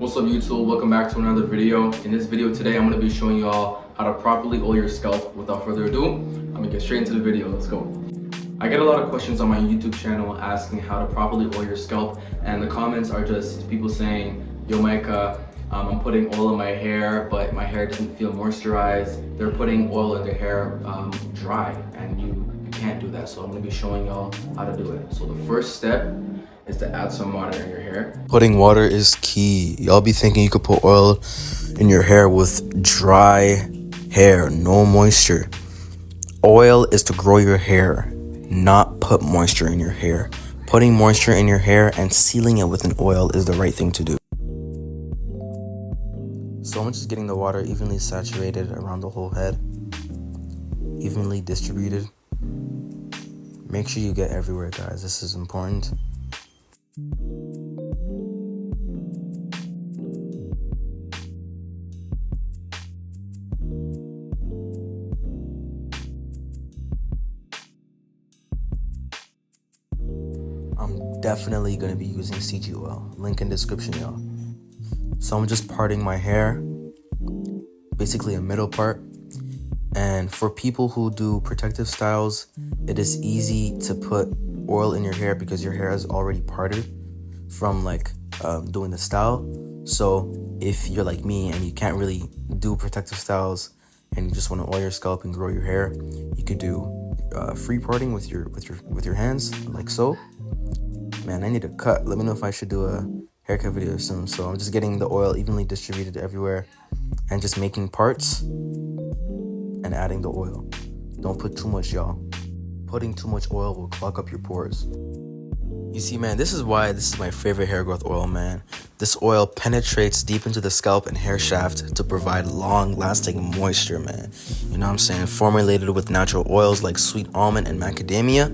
What's up YouTube, welcome back to another video. In this video today I'm going to be showing y'all how to properly oil your scalp. Without further ado, I'm going to get straight into the video. Let's go. I get a lot of questions on my YouTube channel asking how to properly oil your scalp, and the comments are just people saying, yo Micah, I'm putting oil in my hair but my hair doesn't feel moisturized. They're putting oil in their hair dry, and you can't do that. So I'm going to be showing y'all how to do it. So the first step is to add some water in your hair. Putting water is key. Y'all be thinking you could put oil in your hair with dry hair, no moisture. Oil is to grow your hair, not put moisture in your hair. Putting moisture in your hair and sealing it with an oil is the right thing to do. So I'm just getting the water evenly saturated around the whole head, evenly distributed. Make sure you get everywhere, guys. This is important. I'm definitely going to be using CG oil. Link in description, y'all. So I'm just parting my hair, basically a middle part. And for people who do protective styles, it is easy to put oil in your hair because your hair is already parted from doing the style. So if you're like me and you can't really do protective styles and you just want to oil your scalp and grow your hair, you could do free parting with your hands, like so. Man, I need a cut. Let me know if I should do a haircut video soon. So I'm just getting the oil evenly distributed everywhere and just making parts and adding the oil. Don't put too much, y'all. Putting too much oil will clog up your pores. You see, man, this is why this is my favorite hair growth oil, man. This oil penetrates deep into the scalp and hair shaft to provide long-lasting moisture, man. You know what I'm saying? Formulated with natural oils like sweet almond and macadamia,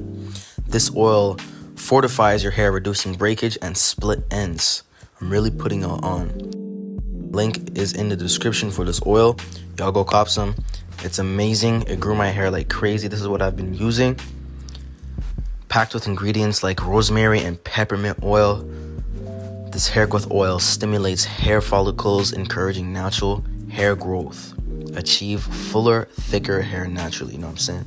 this oil fortifies your hair, reducing breakage and split ends. I'm really putting it on. Link is in the description for this oil. Y'all go cop some. It's amazing. It grew my hair like crazy. This is what I've been using. Packed with ingredients like rosemary and peppermint oil. This hair growth oil stimulates hair follicles, encouraging natural hair growth. Achieve fuller, thicker hair naturally, you know what I'm saying?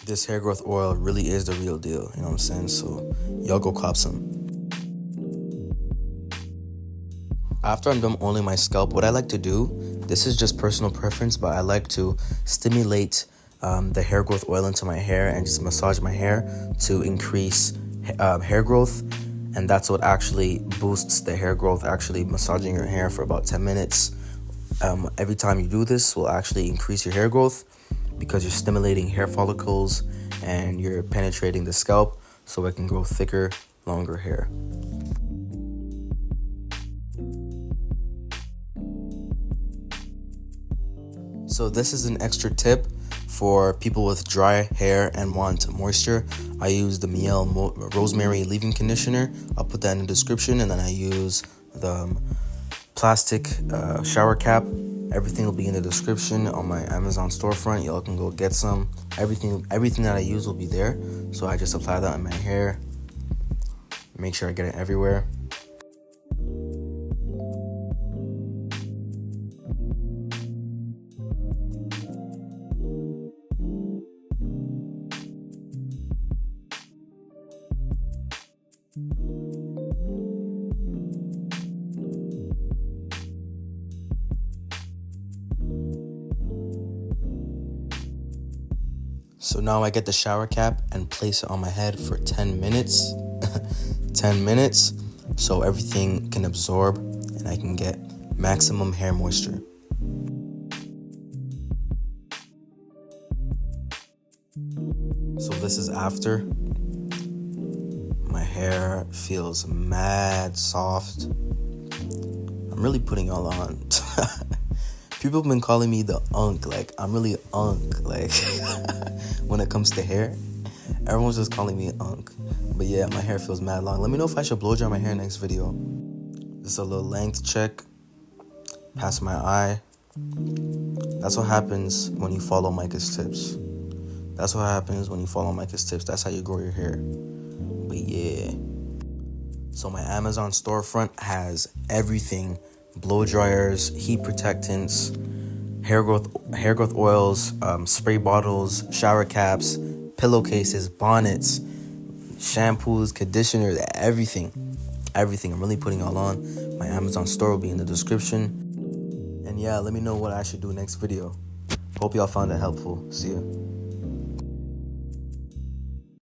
This hair growth oil really is the real deal, you know what I'm saying? So y'all go cop some. After I'm done oiling my scalp, what I like to do, this is just personal preference, but I like to stimulate the hair growth oil into my hair and just massage my hair to increase hair growth. And that's what actually boosts the hair growth, actually massaging your hair for about 10 minutes. Every time you do this will actually increase your hair growth because you're stimulating hair follicles and you're penetrating the scalp so it can grow thicker, longer hair. So this is an extra tip for people with dry hair and want moisture. I use the Yall rosemary leave-in conditioner. I'll put that in the description. And then I use the plastic shower cap. Everything will be in the description on my Amazon storefront. Y'all can go get some. Everything that I use will be there. So I just apply that on my hair. Make sure I get it everywhere. So now I get the shower cap and place it on my head for 10 minutes. 10 minutes so everything can absorb and I can get maximum hair moisture. So this is after. My hair feels mad soft. I'm really putting y'all on. People have been calling me the unk. Like, I'm really unk. Like, when it comes to hair, everyone's just calling me unk. But yeah, my hair feels mad long. Let me know if I should blow dry my hair next video. Just a little length check. Past my eye. That's what happens when you follow Micah's tips. That's what happens when you follow Micah's tips. That's how you grow your hair. But yeah. So my Amazon storefront has everything blow dryers, heat protectants, hair growth oils, spray bottles, shower caps, pillowcases, bonnets, shampoos, conditioners, everything. I'm really putting all on. My Amazon store will be in the description. And yeah, let me know what I should do next video. Hope y'all found it helpful. See ya.